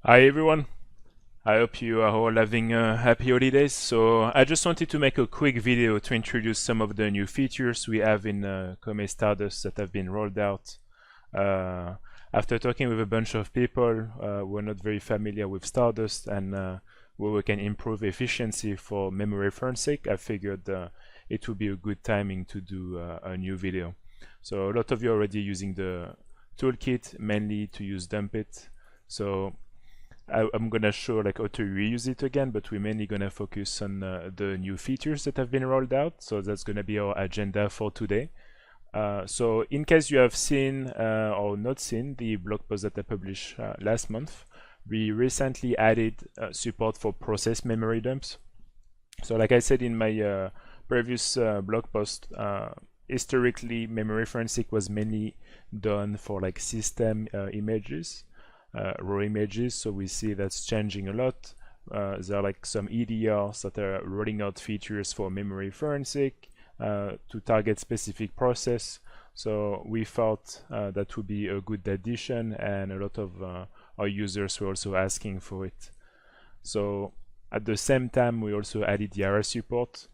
Hi everyone, I hope you are all having happy holidays. So I just wanted to make a quick video to introduce some of the new features we have in Comae Stardust that have been rolled out. Uh, After talking with a bunch of people who are not very familiar with Stardust and where we can improve efficiency for memory forensic, I figured it would be a good timing to do a new video. So a lot of you are already using the toolkit mainly to use dump it. So I'm gonna show like how to reuse it again, but we're mainly gonna focus on the new features that have been rolled out. So that's gonna be our agenda for today. So in case you have seen or not seen the blog post that I published last month, we recently added support for process memory dumps. So like I said in my previous blog post, historically memory forensic was mainly done for like system images, raw images. So we see that's changing a lot. There are like some EDRs that are rolling out features for memory forensic to target specific process. So we thought that would be a good addition, and a lot of our users were also asking for it. So at the same time, we also added YARA support,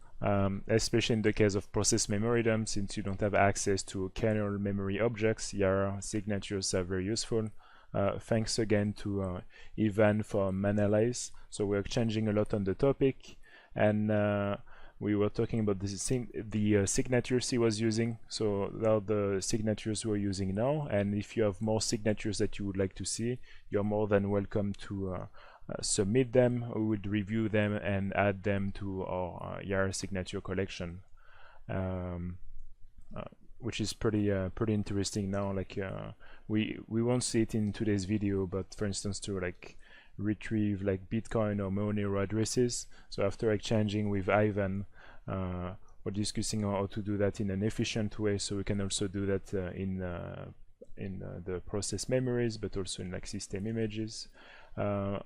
especially in the case of process memory dump. Since you don't have access to kernel memory objects, YARA signatures are very useful. Thanks again to Ivan for Manalize. So we're changing a lot on the topic, and we were talking about the signatures he was using. So they are the signatures we're using now, and if you have more signatures that you would like to see, you're more than welcome to submit them. We would review them and add them to our YARA signature collection. Um, which is pretty interesting now. Like we won't see it in today's video, but for instance, to like retrieve like Bitcoin or Monero addresses. So after exchanging with Ivan, we're discussing how to do that in an efficient way. So we can also do that in the process memories, but also in like system images.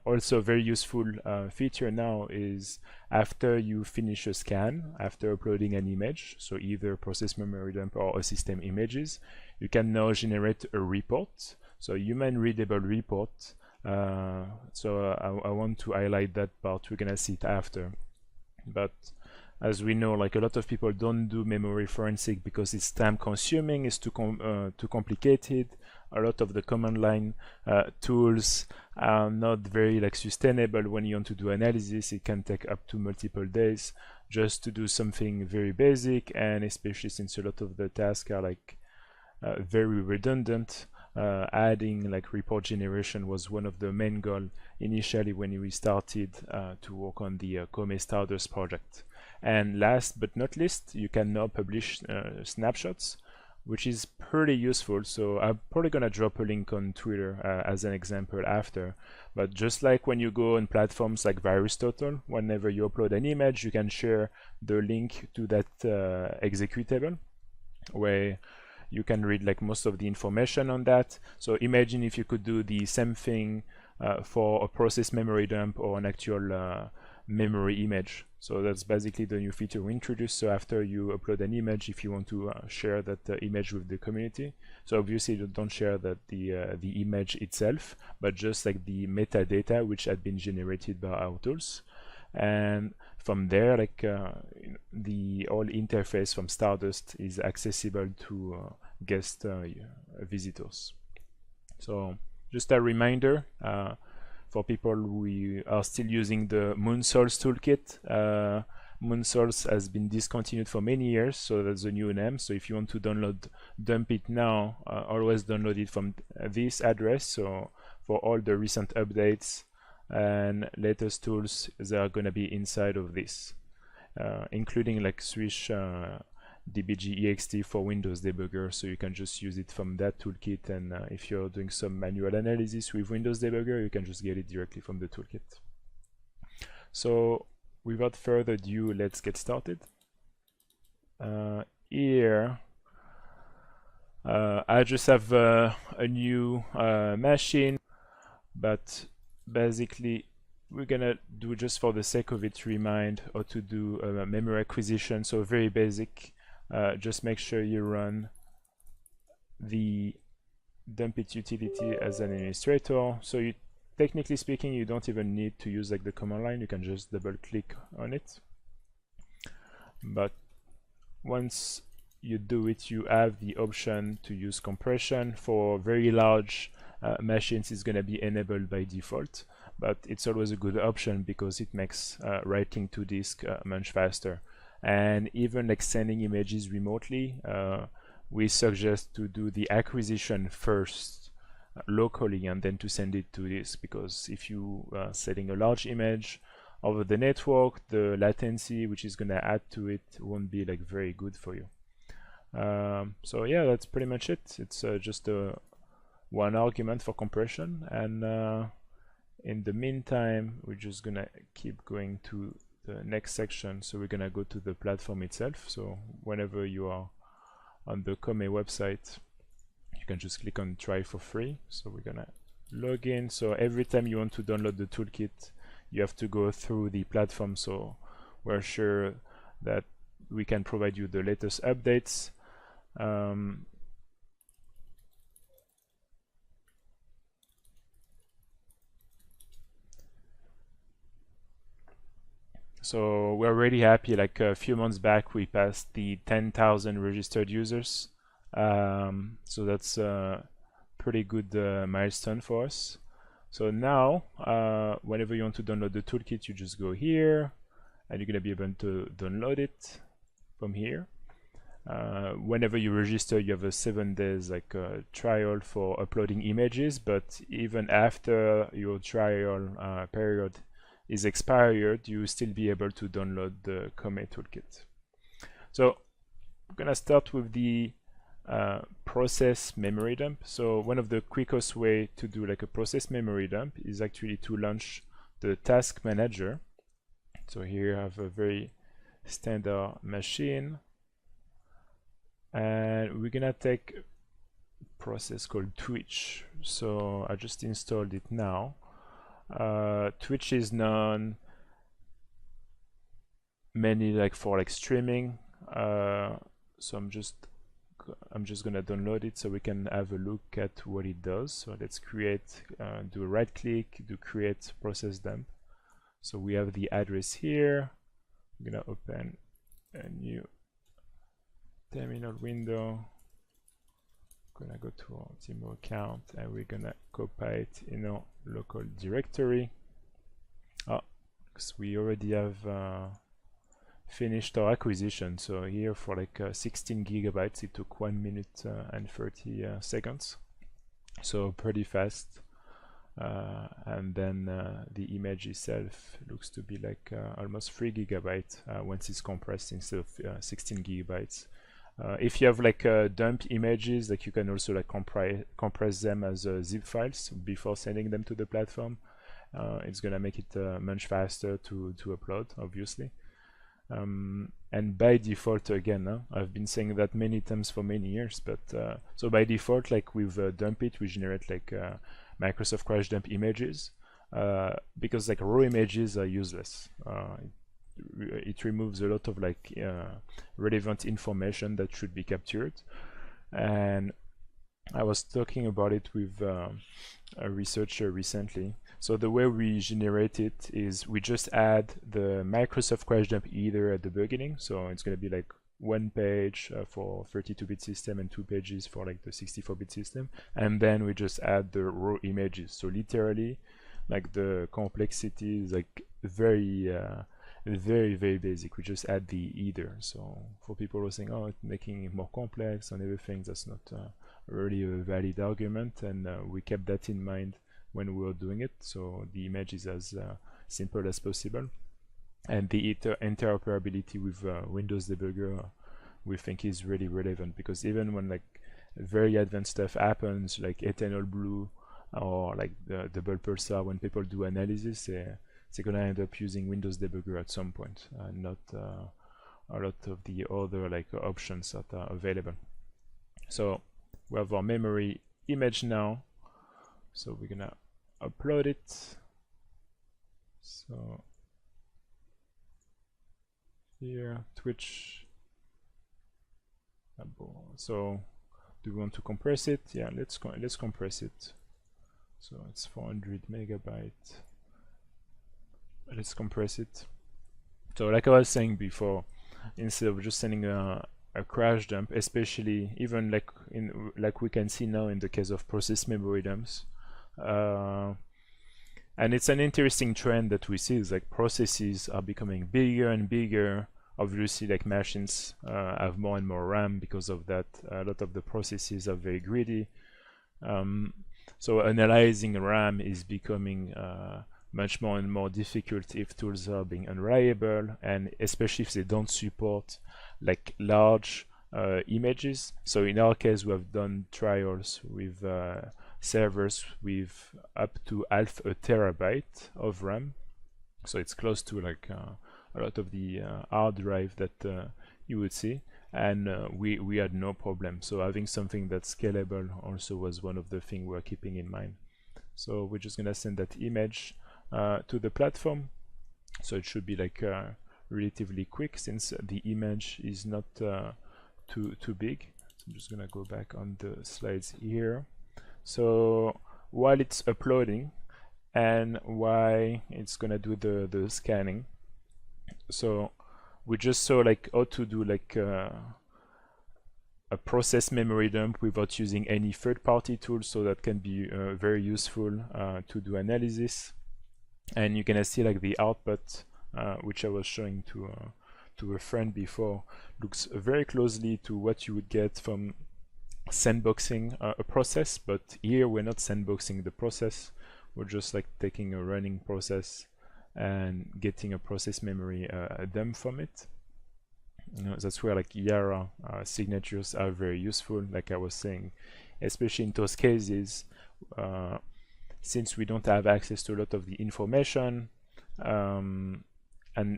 Also, a very useful feature now is after you finish a scan, after uploading an image, so either process memory dump or a system images, you can now generate a report, so human-readable report. I want to highlight that part. We're gonna see it after, but as we know, like a lot of people don't do memory forensic because it's time consuming, it's too complicated. A lot of the command line tools are not very like sustainable. When you want to do analysis, it can take up to multiple days just to do something very basic, and especially since a lot of the tasks are like very redundant. Adding like report generation was one of the main goals initially when we started to work on the Comae Stardust project. And last but not least, you can now publish snapshots, which is pretty useful. So I'm probably gonna drop a link on Twitter as an example after. But just like when you go on platforms like VirusTotal, whenever you upload an image, you can share the link to that executable, where you can read like most of the information on that. So imagine if you could do the same thing for a process memory dump or an actual memory image. So that's basically the new feature we introduced. So after you upload an image, if you want to share that image with the community, so obviously you don't share that the image itself, but just like the metadata which had been generated by our tools. And from there, like the whole interface from Stardust is accessible to guest visitors. So just a reminder for people who are still using the Moonsource toolkit. Moonsource has been discontinued for many years, so that's the new name. So if you want to dump it now, always download it from this address. So for all the recent updates and latest tools, they are going to be inside of this, including like Swish DBG EXT for Windows Debugger, so you can just use it from that toolkit, and if you're doing some manual analysis with Windows Debugger, you can just get it directly from the toolkit. So without further ado, let's get started. Here I just have a new machine, but basically we're gonna do, just for the sake of it, remind how to do memory acquisition. So very basic. Just make sure you run the dump it utility as an administrator. So you technically speaking, you don't even need to use like the command line. You can just double click on it. But once you do it, you have the option to use compression. For very large machines, it's going to be enabled by default, but it's always a good option because it makes writing to disk much faster. And even like sending images remotely, we suggest to do the acquisition first locally and then to send it to disk, because if you are sending a large image over the network, the latency which is going to add to it won't be like very good for you. So yeah, that's pretty much it. It's just one argument for compression, and in the meantime we're just gonna keep going to the next section. So we're gonna go to the platform itself. So whenever you are on the Comae website, you can just click on try for free. So we're gonna log in. So every time you want to download the toolkit, you have to go through the platform, so we're sure that we can provide you the latest updates. So we're really happy. Like a few months back, we passed the 10,000 registered users. So that's a pretty good milestone for us. So now, whenever you want to download the toolkit, you just go here, and you're going to be able to download it from here. Whenever you register, you have a 7 days like trial for uploading images, but even after your trial period is expired, you will still be able to download the Comae toolkit. So I'm gonna start with the process memory dump. So one of the quickest way to do like a process memory dump is actually to launch the task manager. So here I have a very standard machine, and we're gonna take a process called Twitch. So I just installed it now. Twitch is known mainly like for like streaming. So I'm just gonna download it so we can have a look at what it does. So let's create, do a right click, do create process dump. So we have the address here. I'm gonna open a new terminal window. Gonna go to our demo account, and we're gonna copy it in our local directory. Because we already have finished our acquisition. So here for like 16 gigabytes, it took 1 minute and 30 seconds. So pretty fast. And then the image itself looks to be like almost 3 gigabytes once it's compressed instead of 16 gigabytes. If you have like dump images, like you can also like compress them as zip files before sending them to the platform. It's gonna make it much faster to upload, obviously. And by default, again, I've been saying that many times for many years, but so by default, like with dump it, we generate like Microsoft Crash dump images, because like raw images are useless. It removes a lot of like relevant information that should be captured. And I was talking about it with a researcher recently. So the way we generate it is we just add the Microsoft Crash dump either at the beginning. So it's going to be like 1 page for 32-bit system and 2 pages for like the 64-bit system. And then we just add the raw images. So literally, like the complexity is like very basic. We just add the either. So for people who are saying, oh, it's making it more complex and everything, that's not really a valid argument, and we kept that in mind when we were doing it. So the image is as simple as possible, and the interoperability with Windows Debugger we think is really relevant, because even when like very advanced stuff happens, like eternal blue or like the double pulsar, when people do analysis, they're gonna end up using Windows Debugger at some point, not a lot of the other like options that are available. So we have our memory image now, so we're gonna upload it. So here, Twitch. So do we want to compress it? Yeah, let's compress it. So it's 400 megabytes. Let's compress it. So like I was saying before, instead of just sending a crash dump, especially even like we can see now in the case of process memory dumps, and it's an interesting trend that we see is like processes are becoming bigger and bigger. Obviously, like machines have more and more RAM because of that. A lot of the processes are very greedy. So analyzing RAM is becoming much more and more difficult if tools are being unreliable, and especially if they don't support like large images. So in our case, we have done trials with servers with up to half a terabyte of RAM. So it's close to like a lot of the hard drive that you would see, and we had no problem. So having something that's scalable also was one of the things we're keeping in mind. So we're just gonna send that image to the platform. So it should be like relatively quick since the image is not too big. So I'm just gonna go back on the slides here. So while it's uploading and while it's gonna do the scanning, so we just saw like how to do like a process memory dump without using any third-party tools, so that can be very useful to do analysis. And you can see like the output, which I was showing to a friend before, looks very closely to what you would get from sandboxing a process, but here we're not sandboxing the process. We're just like taking a running process and getting a process memory dump from it. That's where like YARA signatures are very useful, like I was saying, especially in those cases since we don't have access to a lot of the information, and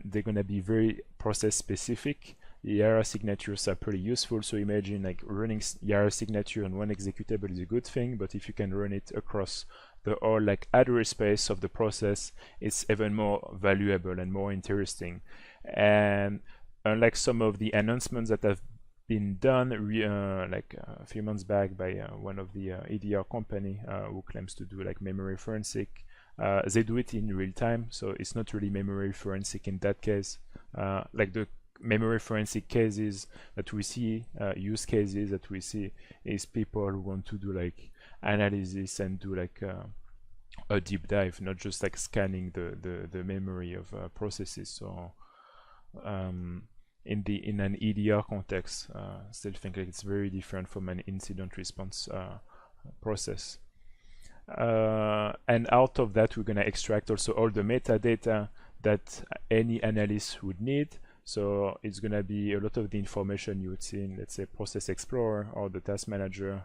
they're going to be very process specific. YARA signatures are pretty useful. So imagine like running YARA signature on one executable is a good thing, but if you can run it across the whole like address space of the process, it's even more valuable and more interesting. And unlike some of the announcements that have been done like a few months back by one of the EDR company who claims to do like memory forensic, they do it in real time, so it's not really memory forensic in that case. Like the memory forensic cases that we see, use cases that we see, is people who want to do like analysis and do like a deep dive, not just like scanning the memory of processes. So in an EDR context, still think like it's very different from an incident response process. And out of that, we're going to extract also all the metadata that any analyst would need. So it's going to be a lot of the information you would see in, let's say, Process Explorer or the Task Manager,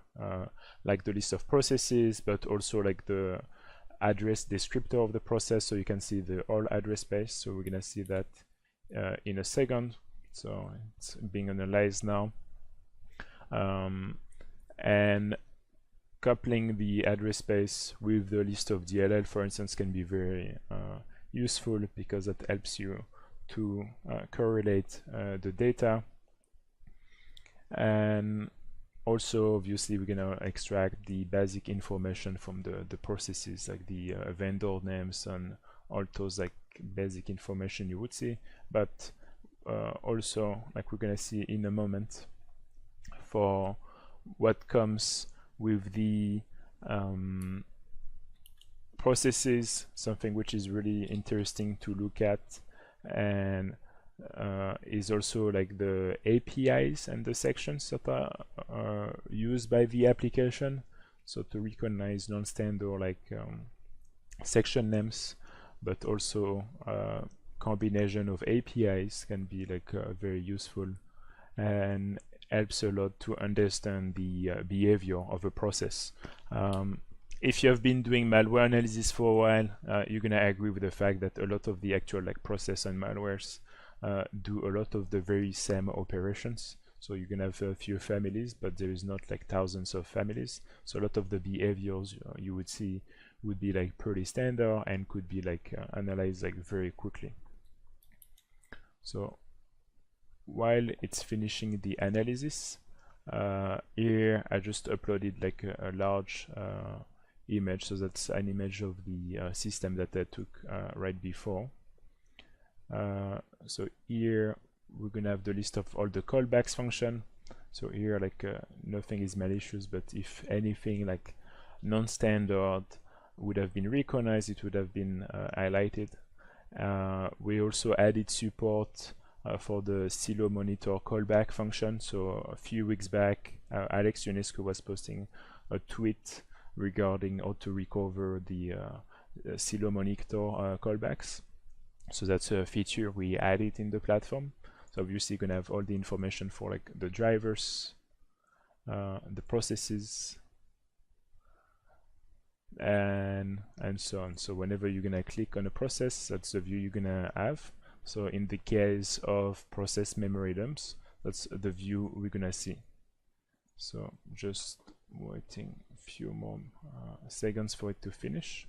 like the list of processes, but also like the address descriptor of the process, so you can see the whole address space. So we're going to see that in a second. So it's being analyzed now. And coupling the address space with the list of DLL, for instance, can be very useful because that helps you to correlate the data. And also, obviously, we're going to extract the basic information from the processes, like the vendor names and all those like basic information you would see. But also, like we're going to see in a moment, for what comes with the processes, something which is really interesting to look at, and is also like the APIs and the sections that are used by the application. So to recognize non-standard like section names, but also combination of APIs can be like very useful and helps a lot to understand the behavior of a process. If you have been doing malware analysis for a while, you're gonna agree with the fact that a lot of the actual like process and malwares do a lot of the very same operations. So you can have a few families, but there is not like thousands of families. So a lot of the behaviors you would see would be like pretty standard and could be like analyzed like very quickly. So while it's finishing the analysis, here I just uploaded like a large image. So that's an image of the system that I took right before. So here we're gonna have the list of all the callbacks function. So here, like, nothing is malicious, but if anything like non-standard would have been recognized, it would have been highlighted. We also added support for the silo monitor callback function. So a few weeks back, Alex UNESCO was posting a tweet regarding how to recover the silo monitor callbacks. So that's a feature we added in the platform. So obviously you're gonna have all the information for like the drivers, the processes, and so on. So whenever you're gonna click on a process, that's the view you're gonna have. So in the case of process memory dumps, that's the view we're gonna see. So just waiting a few more seconds for it to finish.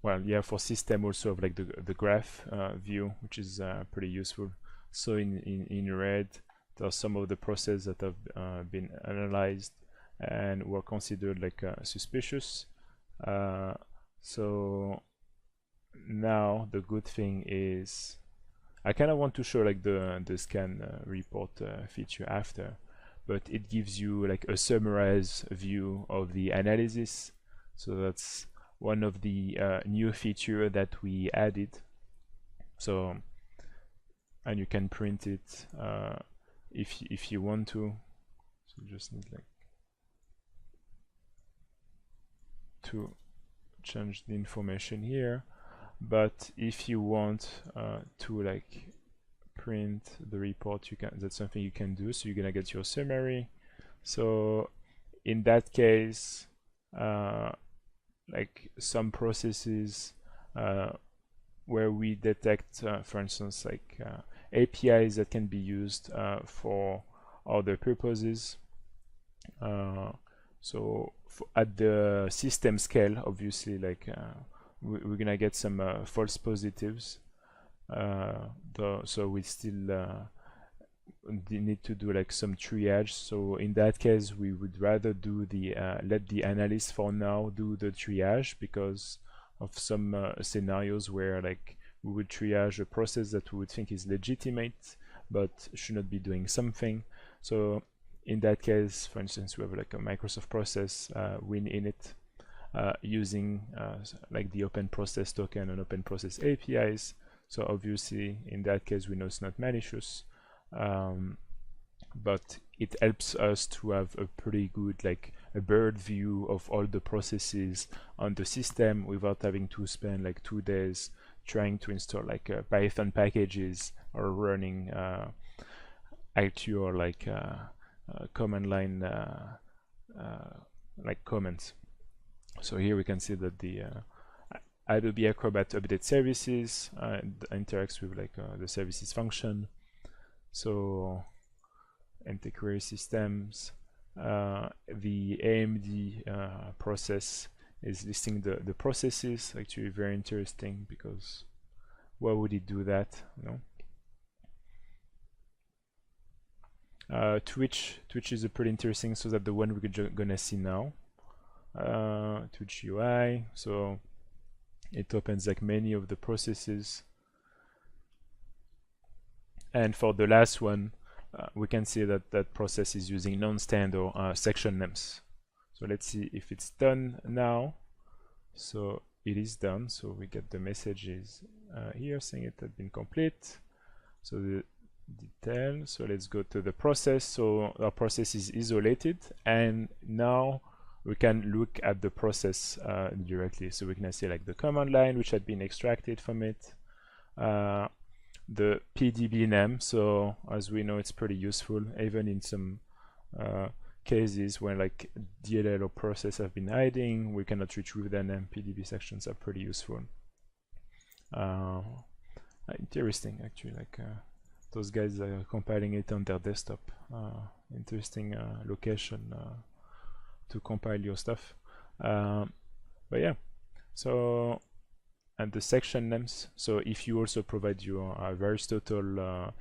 Well, yeah, for system also have like the graph view, which is pretty useful. So in red, there are some of the processes that have been analyzed and were considered like suspicious. So now the good thing is, I kind of want to show like the scan report feature after, but it gives you like a summarized view of the analysis. So that's one of the new feature that we added. So, and you can print it if you want to. So you just need like to change the information here. But if you want to like print the report, you can. That's something you can do. So you're gonna get your summary. So in that case, like some processes where we detect, for instance, like APIs that can be used for other purposes. So at the system scale, obviously, like we're gonna get some false positives. So we still need to do like some triage. So in that case, we would rather do the let the analyst for now do the triage, because of some scenarios where like we would triage a process that we would think is legitimate but should not be doing something. So in that case, for instance, we have like a Microsoft process win init using like the open process token and open process APIs. So obviously in that case we know it's not malicious, but it helps us to have a pretty good like a bird view of all the processes on the system without having to spend like 2 days trying to install like Python packages or running actual like command line like comments. So here we can see that the Adobe Acrobat update services interacts with like the services function. So anti-query systems, the AMD process is listing the processes. Actually very interesting, because why would it do that, you know? Twitch is a pretty interesting, so that the one we're gonna see now. Twitch UI, so it opens like many of the processes, and for the last one we can see that that process is using non-standard section names. So let's see if it's done now. So it is done, so we get the messages here saying it had been complete. So the detail, so let's go to the process. So our process is isolated, and now we can look at the process directly. So we can see like the command line which had been extracted from it, the PDB name. So as we know, it's pretty useful even in some cases when like DLL or process have been hiding, we cannot retrieve their name. PDB sections are pretty useful. Interesting, actually, like those guys are compiling it on their desktop. Interesting location to compile your stuff. But yeah, so and the section names. So if you also provide your Aristotle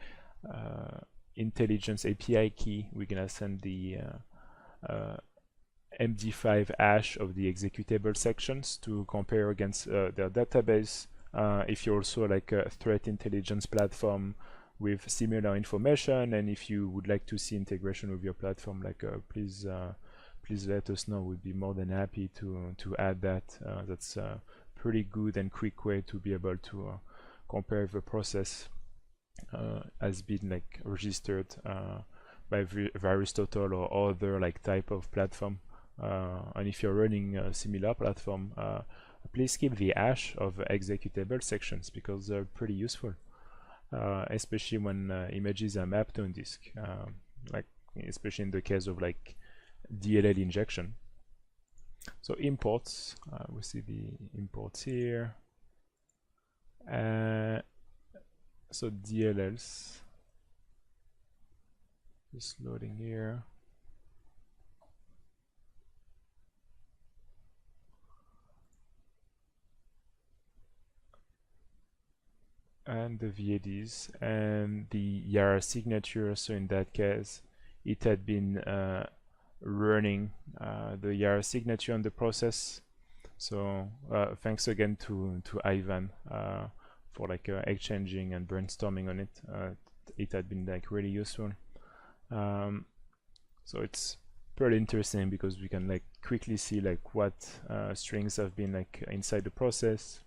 intelligence API key, we're gonna send the MD5 hash of the executable sections to compare against their database. If you're also like a threat intelligence platform with similar information, and if you would like to see integration with your platform, like please let us know. We'd be more than happy to add that. That's a pretty good and quick way to be able to compare if a process has been like registered by Aristotle or other like type of platform. And if you're running a similar platform, please keep the hash of executable sections because they're pretty useful, especially when images are mapped on disk, like especially in the case of like DLL injection. So imports, we see the imports here. So DLLs, just loading here. And the VADs and the YARA signature. So in that case, it had been running the YARA signature on the process. So thanks again to Ivan for like exchanging and brainstorming on it. It had been like really useful. So it's pretty interesting because we can like quickly see like what strings have been like inside the process.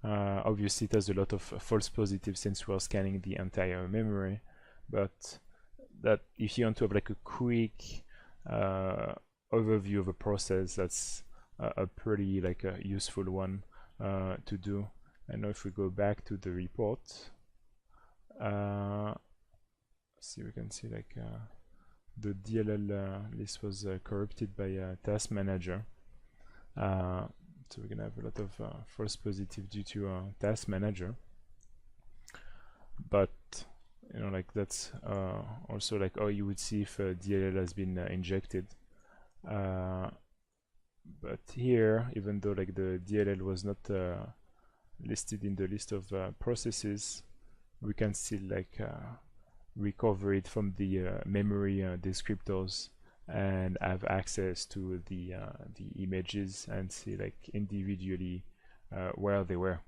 Obviously it has a lot of false positives since we're scanning the entire memory, but that if you want to have like a quick overview of a process, that's a pretty like a useful one to do. And now if we go back to the report, see, we can see like the DLL list was corrupted by task manager. So we're gonna have a lot of false positive due to task manager, but you know, like that's also like how you would see if DLL has been injected. But here, even though like the DLL was not listed in the list of processes, we can still like recover it from the memory descriptors and have access to the images and see like individually where they were.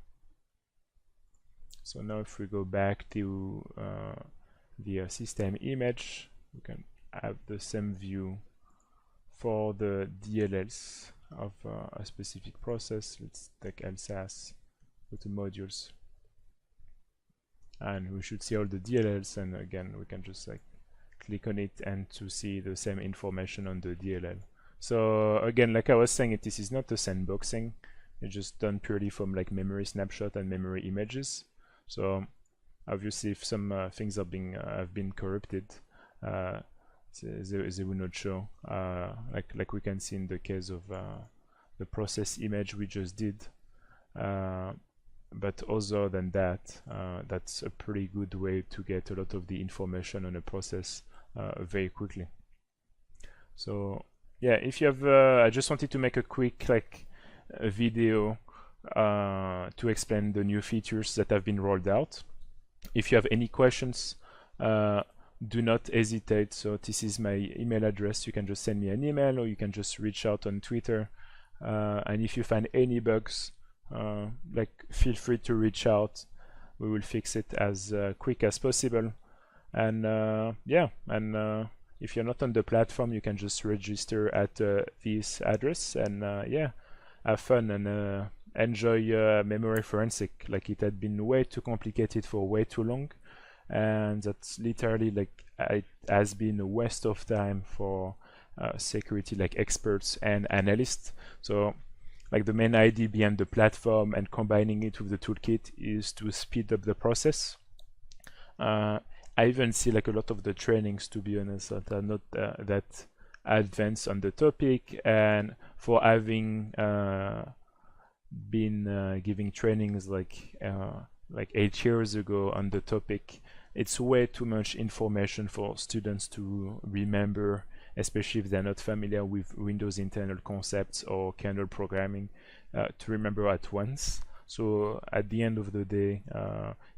So now if we go back to the system image, we can have the same view for the DLLs of a specific process. Let's take LSAS, go to modules, and we should see all the DLLs, and again we can just like click on it and to see the same information on the DLL. So again, like I was saying, this is not a sandboxing. It's just done purely from like memory snapshot and memory images. So obviously if some things are being have been corrupted, they will not show, like we can see in the case of the process image we just did. But other than that, that's a pretty good way to get a lot of the information on a process very quickly. So yeah, if you have, I just wanted to make a quick like a video to explain the new features that have been rolled out. If you have any questions, do not hesitate. So this is my email address. You can just send me an email, or you can just reach out on Twitter. And if you find any bugs, like feel free to reach out. We will fix it as quick as possible. And yeah, and if you're not on the platform, you can just register at this address, and yeah, have fun and enjoy memory forensic. Like, it had been way too complicated for way too long, and that's literally like it has been a waste of time for security like experts and analysts. So like the main idea behind the platform and combining it with the toolkit is to speed up the process. I even see like a lot of the trainings, to be honest, that are not that advanced on the topic, and for having been giving trainings like 8 years ago on the topic, it's way too much information for students to remember, especially if they're not familiar with Windows internal concepts or kernel programming. to remember at once. So at the end of the day,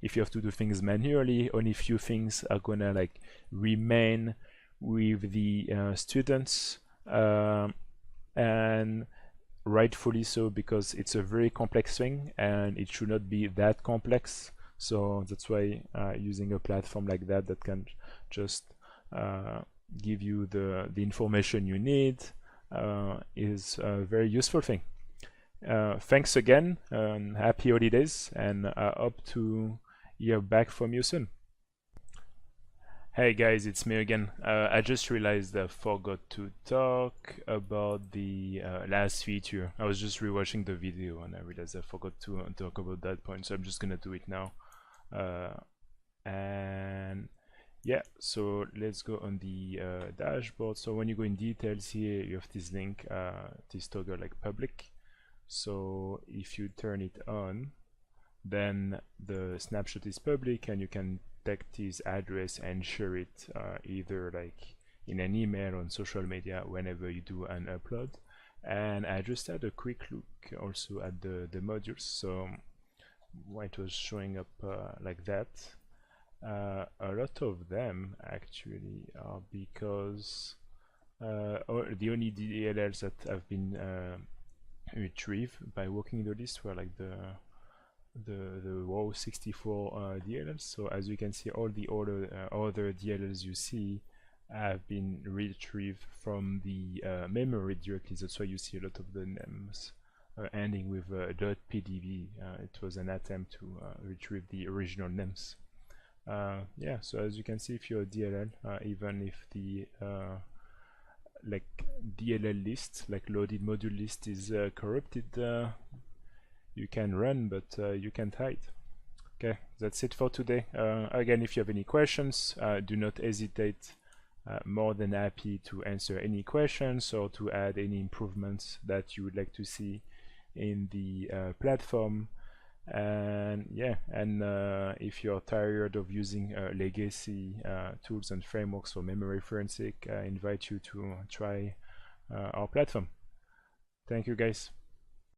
if you have to do things manually, only few things are gonna like remain with the students, and rightfully so, because it's a very complex thing and it should not be that complex. So that's why using a platform like that can just give you the information you need is a very useful thing. Thanks again, and happy holidays, and I hope to hear back from you soon. Hey guys, it's me again. I just realized I forgot to talk about the last feature. I was just rewatching the video and I realized I forgot to talk about that point, so I'm just gonna do it now. And yeah, so let's go on the dashboard. So when you go in details here, you have this link, this toggle like public. So if you turn it on, then the snapshot is public and you can take this address and share it either like in an email or on social media whenever you do an upload. And I just had a quick look also at the modules. So why it was showing up like that. A lot of them actually are because the only DLLs that have been retrieved by working the list were like the WoW 64 DLLs. So as you can see, all the other DLLs you see have been retrieved from the memory directly. That's why you see a lot of the names ending with .pdb. It was an attempt to retrieve the original names. Yeah, so as you can see, if you're a DLL, even if the like DLL list, like loaded module list, is corrupted, you can run, but you can't hide. Okay, that's it for today. Again, if you have any questions, do not hesitate. More than happy to answer any questions or to add any improvements that you would like to see in the platform. And yeah, and if you're tired of using legacy tools and frameworks for memory forensic, I invite you to try our platform. Thank you guys.